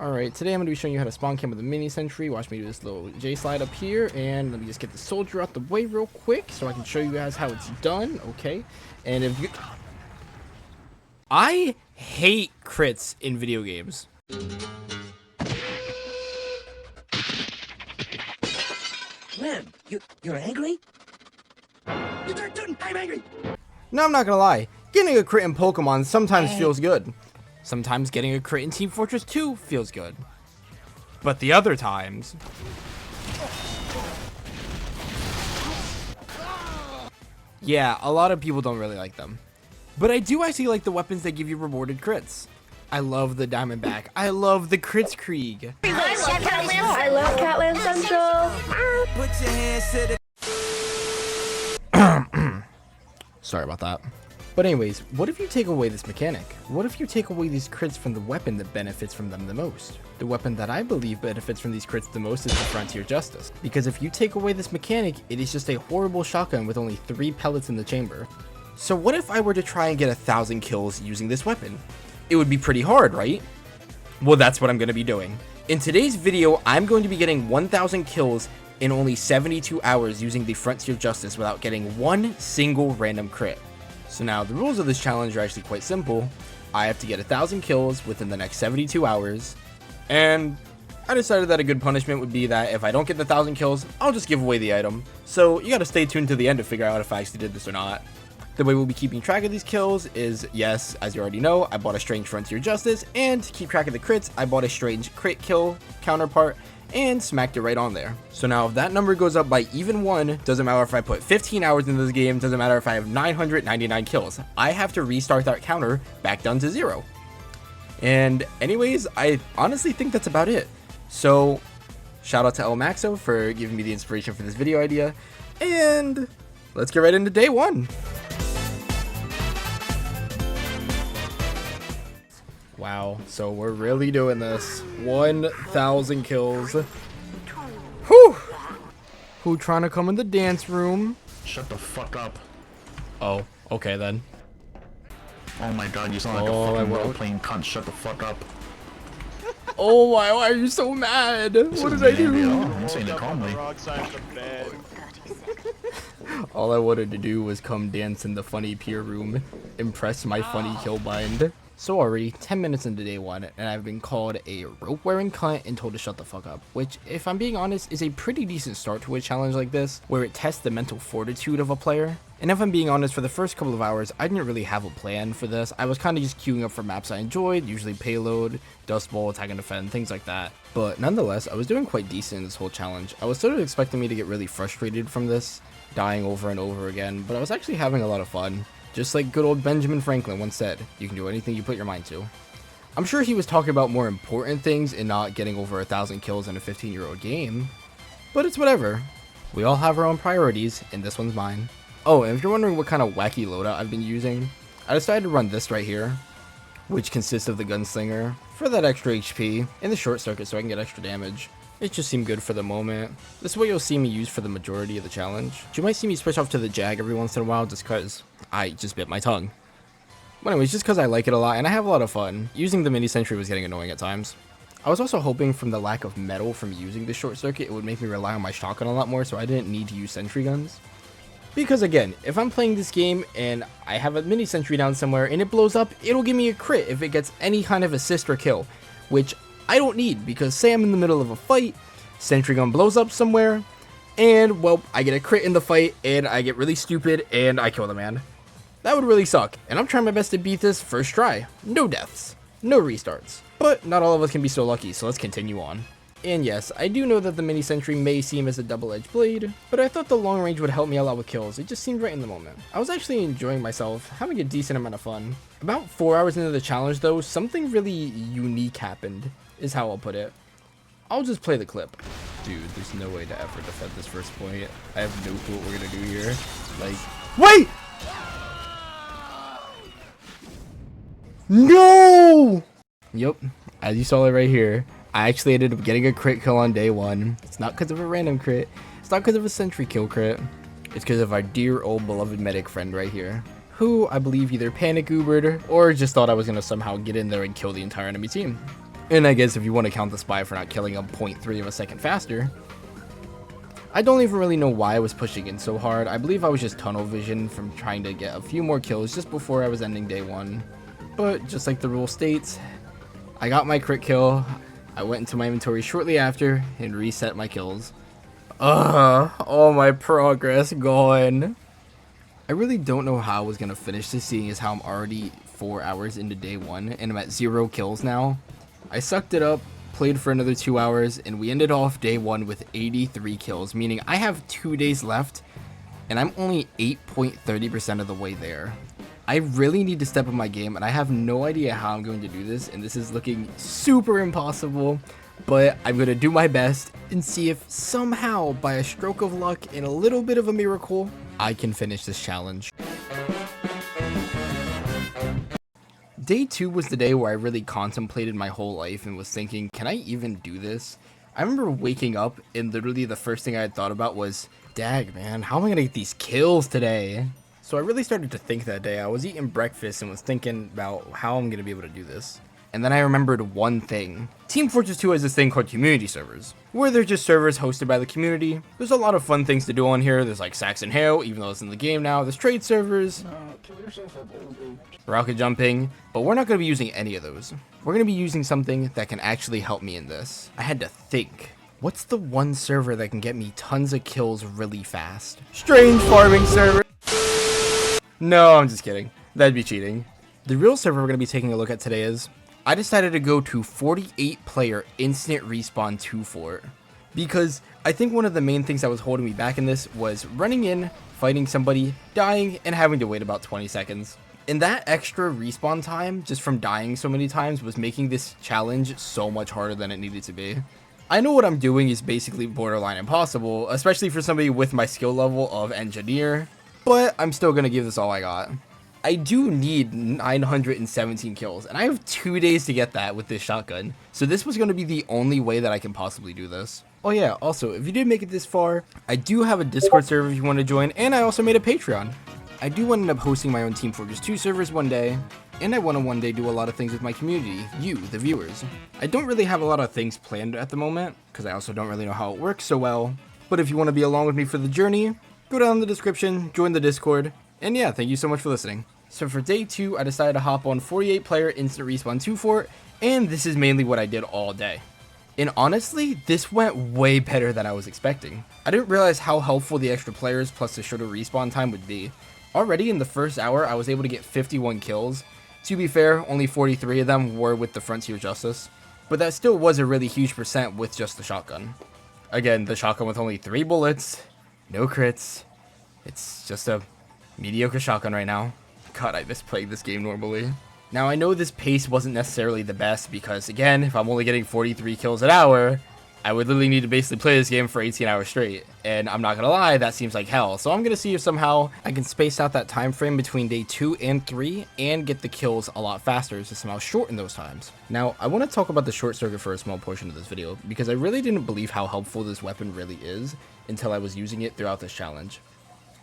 Alright, today I'm going to be showing you how to spawn camp with a mini sentry. Watch me do this little J slide up here, and let me just get the soldier out the way real quick so I can show you guys how it's done, okay? And if you... I hate crits in video games. Clem, you're angry? I'm angry! No, I'm not gonna lie. Getting a crit in Pokemon sometimes feels good. Sometimes getting a crit in Team Fortress 2 feels good. But the other times... yeah, a lot of people don't really like them. But I do actually like the weapons that give you rewarded crits. I love the Diamondback. I love the Crits Krieg. I love Catland Central. Put your hands to the... Sorry about that. But anyways, what if you take away this mechanic? What if you take away these crits from the weapon that benefits from them the most? The weapon that I believe benefits from these crits the most is the Frontier Justice. Because if you take away this mechanic, it is just a horrible shotgun with only 3 pellets in the chamber. So what if I were to try and get 1,000 kills using this weapon? It would be pretty hard, right? Well, that's what I'm going to be doing. In today's video, I'm going to be getting 1,000 kills in only 72 hours using the Frontier Justice without getting one single random crit. So now the rules of this challenge are actually quite simple. I have to get 1,000 kills within the next 72 hours. And I decided that a good punishment would be that if I don't get the 1,000 kills, I'll just give away the item. So you gotta stay tuned to the end to figure out if I actually did this or not. The way we'll be keeping track of these kills is, yes, as you already know, I bought a Strange Frontier Justice, and to keep track of the crits, I bought a Strange Crit Kill counterpart, and smacked it right on there. So now if that number goes up by even 1, doesn't matter if I put 15 hours into this game, doesn't matter if I have 999 kills, I have to restart that counter back down to 0. And anyways, I honestly think that's about it. So shout out to El Maxo for giving me the inspiration for this video idea, and let's get right into day 1. Wow, so we're really doing this. 1,000 kills. Whew! Who trying to come in the dance room? Shut the fuck up. Oh, okay then. Oh my god, you sound like a fucking role-playing cunt. Shut the fuck up. Oh, why are you so mad? What did I do? I'm saying to call me. All I wanted to do was come dance in the funny peer room. Impress my funny killbind. So already 10 minutes into day 1, and I've been called a rope-wearing cunt and told to shut the fuck up, which, if I'm being honest, is a pretty decent start to a challenge like this, where it tests the mental fortitude of a player. And if I'm being honest, for the first couple of hours, I didn't really have a plan for this. I was kind of just queuing up for maps I enjoyed, usually Payload, Dust Bowl, Attack and Defend, things like that. But nonetheless, I was doing quite decent in this whole challenge. I was sort of expecting me to get really frustrated from this, dying over and over again, but I was actually having a lot of fun. Just like good old Benjamin Franklin once said, you can do anything you put your mind to. I'm sure he was talking about more important things and not getting over 1,000 kills in a 15-year-old game, but it's whatever. We all have our own priorities, and this one's mine. Oh, and if you're wondering what kind of wacky loadout I've been using, I decided to run this right here, which consists of the Gunslinger for that extra HP, and the Short Circuit so I can get extra damage. It just seemed good for the moment. This is what you'll see me use for the majority of the challenge. You might see me switch off to the Jag every once in a while just cause I just bit my tongue. But anyways, just cause I like it a lot and I have a lot of fun. Using the mini sentry was getting annoying at times. I was also hoping from the lack of metal from using the Short Circuit, it would make me rely on my shotgun a lot more so I didn't need to use sentry guns. Because again, if I'm playing this game and I have a mini sentry down somewhere and it blows up, it'll give me a crit if it gets any kind of assist or kill, which I don't need, because say I'm in the middle of a fight, sentry gun blows up somewhere, and well, I get a crit in the fight, and I get really stupid, and I kill the man. That would really suck, and I'm trying my best to beat this first try. No deaths, no restarts. But not all of us can be so lucky, so let's continue on. And yes, I do know that the mini sentry may seem as a double-edged blade, but I thought the long range would help me a lot with kills. It just seemed right in the moment. I was actually enjoying myself, having a decent amount of fun. About 4 hours into the challenge though, something really unique happened, is how I'll put it. I'll just play the clip. Dude, there's no way to ever defend this first point. I have no clue what we're gonna do here. Like, wait! No! Yep, as you saw it right here, I actually ended up getting a crit kill on day 1. It's not because of a random crit. It's not because of a sentry kill crit. It's because of our dear old beloved medic friend right here, who I believe either panic Ubered or just thought I was gonna somehow get in there and kill the entire enemy team. And I guess if you want to count the spy for not killing him 0.3 of a second faster. I don't even really know why I was pushing in so hard. I believe I was just tunnel vision from trying to get a few more kills just before I was ending day 1. But just like the rule states, I got my crit kill. I went into my inventory shortly after and reset my kills. All my progress gone. I really don't know how I was going to finish this, seeing as how I'm already 4 hours into day 1 and I'm at 0 kills now. I sucked it up, played for another 2 hours, and we ended off day 1 with 83 kills, meaning I have 2 days left and I'm only 8.30% of the way there. I really need to step up my game, and I have no idea how I'm going to do this, and this is looking super impossible, but I'm going to do my best and see if somehow, by a stroke of luck and a little bit of a miracle, I can finish this challenge. Day 2 was the day where I really contemplated my whole life and was thinking, can I even do this? I remember waking up and literally the first thing I had thought about was, dag man, how am I going to get these kills today? So I really started to think that day. I was eating breakfast and was thinking about how I'm going to be able to do this. And then I remembered one thing. Team Fortress 2 has this thing called community servers, where they're just servers hosted by the community. There's a lot of fun things to do on here. There's like Saxon Hail, even though it's in the game now. There's trade servers, rocket jumping, but we're not going to be using any of those. We're going to be using something that can actually help me in this. I had to think. What's the one server that can get me tons of kills really fast? Strange farming server. No, I'm just kidding. That'd be cheating. The real server we're going to be taking a look at today is, I decided to go to 48 player instant respawn 2 fort, because I think one of the main things that was holding me back in this was running in, fighting somebody, dying, and having to wait about 20 seconds. And that extra respawn time, just from dying so many times, was making this challenge so much harder than it needed to be. I know what I'm doing is basically borderline impossible, especially for somebody with my skill level of engineer, but I'm still going to give this all I got. I do need 917 kills, and I have 2 days to get that with this shotgun, so this was going to be the only way that I can possibly do this. Oh yeah, also, if you did make it this far, I do have a Discord server if you want to join, and I also made a Patreon. I do want to end up hosting my own Team Fortress 2 servers one day, and I want to one day do a lot of things with my community, you, the viewers. I don't really have a lot of things planned at the moment, because I also don't really know how it works so well, but if you want to be along with me for the journey, go down in the description, join the Discord, and yeah, thank you so much for listening. So for day 2, I decided to hop on 48 player instant respawn 2 fort, and this is mainly what I did all day. And honestly, this went way better than I was expecting. I didn't realize how helpful the extra players plus the shorter respawn time would be. Already in the first hour, I was able to get 51 kills. To be fair, only 43 of them were with the Frontier Justice, but that still was a really huge percent with just the shotgun. Again, the shotgun with only 3 bullets, no crits. It's just a mediocre shotgun right now. God, I miss playing this game normally. Now, I know this pace wasn't necessarily the best because, again, if I'm only getting 43 kills an hour, I would literally need to basically play this game for 18 hours straight. And I'm not going to lie, that seems like hell. So I'm going to see if somehow I can space out that time frame between day 2 and 3 and get the kills a lot faster to somehow shorten those times. Now, I want to talk about the short circuit for a small portion of this video because I really didn't believe how helpful this weapon really is until I was using it throughout this challenge.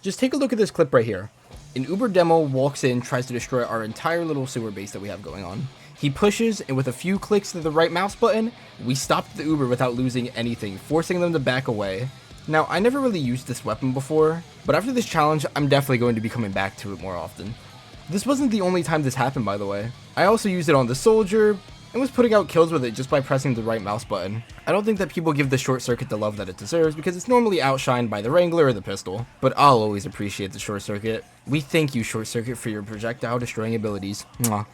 Just take a look at this clip right here. An Uber demo walks in, tries to destroy our entire little sewer base that we have going on. He pushes, and with a few clicks to the right mouse button, we stopped the Uber without losing anything, forcing them to back away. Now, I never really used this weapon before, but after this challenge, I'm definitely going to be coming back to it more often. This wasn't the only time this happened, by the way. I also used it on the soldier, and was putting out kills with it just by pressing the right mouse button. I don't think that people give the short circuit the love that it deserves because it's normally outshined by the Wrangler or the pistol, but I'll always appreciate the short circuit. We thank you, short circuit, for your projectile destroying abilities. Mwah.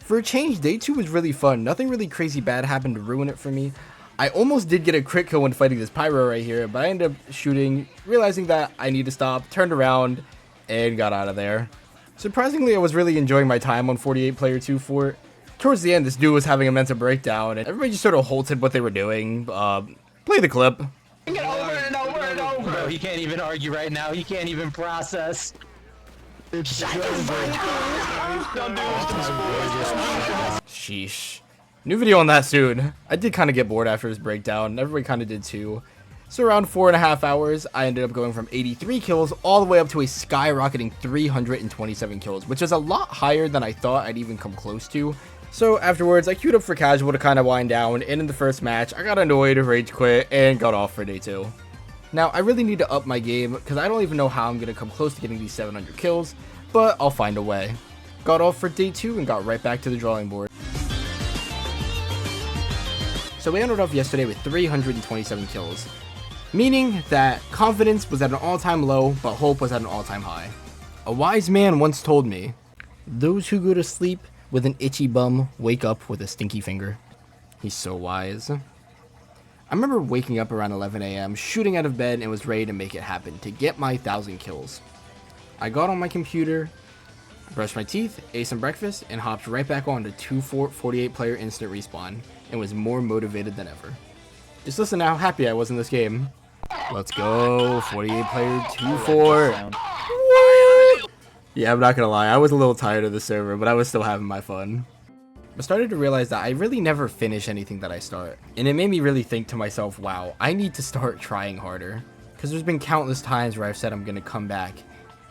For a change, day 2 was really fun. Nothing really crazy bad happened to ruin it for me. I almost did get a crit kill when fighting this pyro right here, but I ended up shooting, realizing that I need to stop, turned around, and got out of there. Surprisingly, I was really enjoying my time on 48 player 2 fort. Towards the end, this dude was having a mental breakdown, and everybody just sort of halted what they were doing. Play the clip. Over and over and over. Bro, he can't even argue right now. He can't even process. Sheesh. New video on that soon. I did kind of get bored after his breakdown. Everybody kind of did too. So around 4.5 hours, I ended up going from 83 kills all the way up to a skyrocketing 327 kills, which is a lot higher than I thought I'd even come close to, So afterwards, I queued up for casual to kind of wind down, and in the first match, I got annoyed, rage quit, and got off for day 2. Now, I really need to up my game, because I don't even know how I'm going to come close to getting these 700 kills, but I'll find a way. Got off for day 2 and got right back to the drawing board. So we ended off yesterday with 327 kills, meaning that confidence was at an all-time low, but hope was at an all-time high. A wise man once told me, "Those who go to sleep with an itchy bum wake up with a stinky finger." He's so wise. I remember waking up around 11 a.m., shooting out of bed, and was ready to make it happen to get my 1,000 kills. I got on my computer, brushed my teeth, ate some breakfast, and hopped right back on to 48 player instant respawn, and was more motivated than ever. Just listen to how happy I was in this game. Let's go, 48 player 2-4. Yeah, I'm not gonna lie, I was a little tired of the server, but I was still having my fun. I started to realize that I really never finish anything that I start, and it made me really think to myself, wow, I need to start trying harder. Because there's been countless times where I've said I'm gonna come back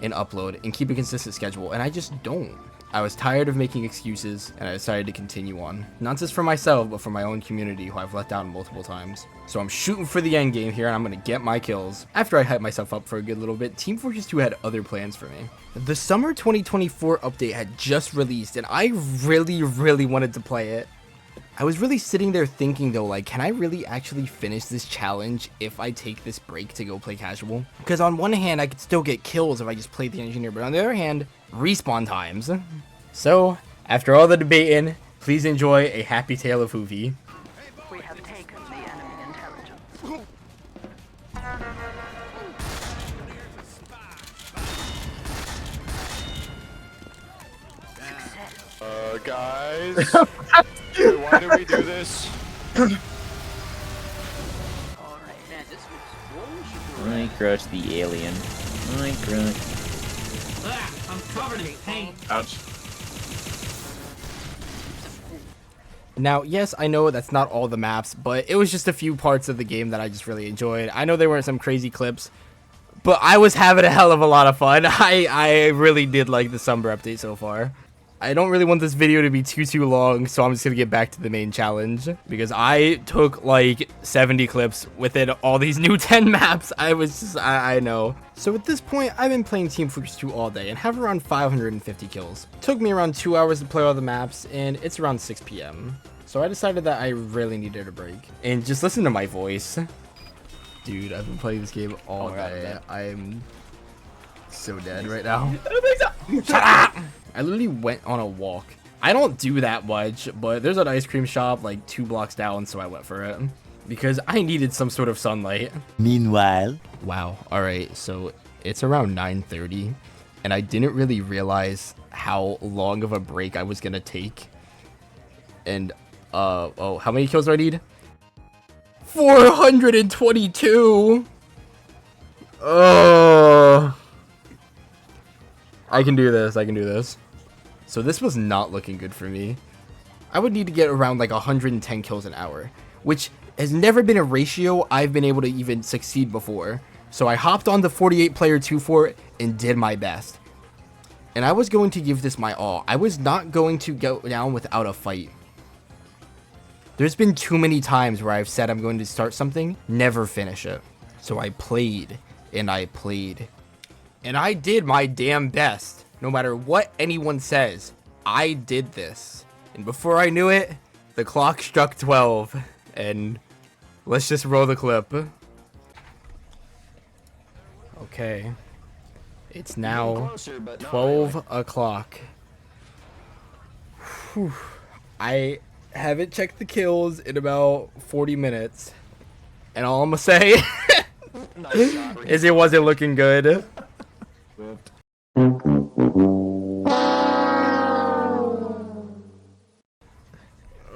and upload and keep a consistent schedule, and I just don't. I was tired of making excuses, and I decided to continue on. Not just for myself, but for my own community, who I've let down multiple times. So I'm shooting for the end game here, and I'm gonna get my kills. After I hyped myself up for a good little bit, Team Fortress 2 had other plans for me. The summer 2024 update had just released, and I really wanted to play it. I was really sitting there thinking though, like, can I really actually finish this challenge if I take this break to go play casual? Because on one hand, I could still get kills if I just played the engineer, but on the other hand, respawn times. So, after all the debating, please enjoy a happy tale of Hoovy. We have taken the enemy intelligence. Guys, why do we do this? I crushed the alien. I crushed. I'm covered in paint. Ouch. Now, yes, I know that's not all the maps, but it was just a few parts of the game that I just really enjoyed. I know there weren't some crazy clips, but I was having a hell of a lot of fun. I really did like the summer update so far. I don't really want this video to be too long, so I'm just gonna get back to the main challenge, because I took like 70 clips within all these new 10 maps. I know. So at this point, I've been playing Team Fortress 2 all day and have around 550 kills. Took me around 2 hours to play all the maps, and it's around 6 p.m. So I decided that I really needed a break. And just listen to my voice. Dude, I've been playing this game all day. I'm so dead right now. Shut up! I literally went on a walk. I don't do that much, but there's an ice cream shop like 2 blocks down, so I went for it. Because I needed some sort of sunlight. Meanwhile. Wow, alright, so it's around 9:30, and I didn't really realize how long of a break I was gonna take. And, oh, how many kills do I need? 422! Oh. I can do this, I can do this. So this was not looking good for me. I would need to get around like 110 kills an hour, which has never been a ratio I've been able to even succeed before. So I hopped on the 48 player 2-4 and did my best. And I was going to give this my all. I was not going to go down without a fight. There's been too many times where I've said I'm going to start something, never finish it. So I played, and I played. And I did my damn best. No matter what anyone says, I did this. And before I knew it, the clock struck 12. And let's just roll the clip. Okay. It's now 12 o'clock. I haven't checked the kills in about 40 minutes. And all I'm gonna say is it wasn't looking good.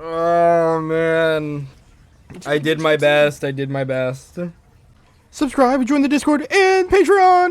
Oh man, I did my best. Subscribe, join the Discord and Patreon.